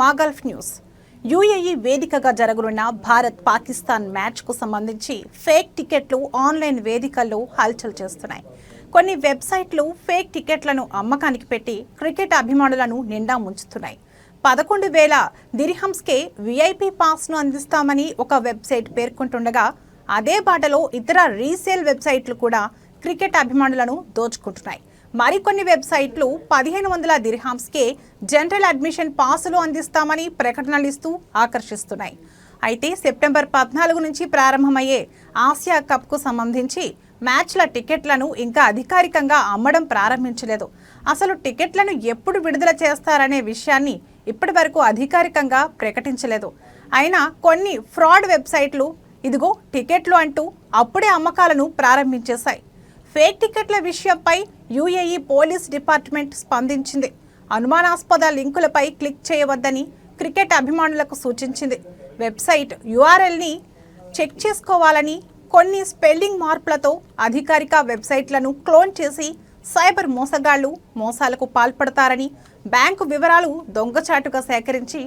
మా Gulf news. UAE వేదికగా జరగనున్న భారత్-పాకిస్తాన్ మ్యాచ్కు సంబంధించి ఫేక్ టికెట్లు ఆన్లైన్ వేదికల్లో హల్చల్ చేస్తున్నాయి. కొన్ని వెబ్సైట్లు ఫేక్ టికెట్లను అమ్మకానికి పెట్టి క్రికెట్ అభిమానులను నిండా ముంచుతున్నాయి. 11,000 దిర్హమ్స్కే విఐపి పాస్ను అందిస్తామని ఒక వెబ్సైట్ పేర్కొంటుండగా, అదే బాటలో ఇతర రీసేల్ వెబ్సైట్లు కూడా క్రికెట్ అభిమానులను దోచుకుంటున్నాయి. మరికొన్ని వెబ్సైట్లు 1,500 దిర్హామ్స్కే జనరల్ అడ్మిషన్ పాసులు అందిస్తామని ప్రకటనలు ఇస్తూ ఆకర్షిస్తున్నాయి. అయితే సెప్టెంబర్ 14 నుంచి ప్రారంభమయ్యే ఆసియా కప్కు సంబంధించి మ్యాచ్ల టికెట్లను ఇంకా అధికారికంగా అమ్మడం ప్రారంభించలేదు. అసలు టికెట్లను ఎప్పుడు విడుదల చేస్తారనే విషయాన్ని ఇప్పటి వరకు అధికారికంగా ప్రకటించలేదు. అయినా కొన్ని ఫ్రాడ్ వెబ్సైట్లు ఇదిగో టికెట్లు అంటూ అప్పుడే అమ్మకాలను ప్రారంభించేశాయి. ఫేక్ టికెట్ల విషయంపై యూఏఈ పోలీస్ డిపార్ట్మెంట్ స్పందించింది. అనుమానాస్పద లింకులపై క్లిక్ చేయవద్దని క్రికెట్ అభిమానులకు సూచించింది. వెబ్సైట్ యూఆర్ఎల్ని చెక్ చేసుకోవాలని, కొన్ని స్పెల్లింగ్ మార్పులతో అధికారిక వెబ్సైట్లను క్లోన్ చేసి సైబర్ మోసగాళ్లు మోసాలకు పాల్పడతారని, బ్యాంకు వివరాలు దొంగచాటుగా సేకరించి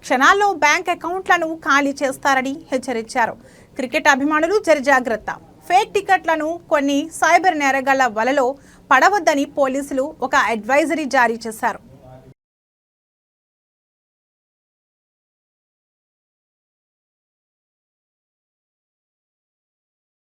క్షణాల్లో బ్యాంక్ అకౌంట్లను ఖాళీ చేస్తారని హెచ్చరించారు. క్రికెట్ అభిమానులు జాగ్రత్త. ఫేక్ టికెట్లను కొన్ని సైబర్ నేరగాళ్ల వలలో పడవద్దని పోలీసులు ఒక అడ్వైజరీ జారీ చేశారు.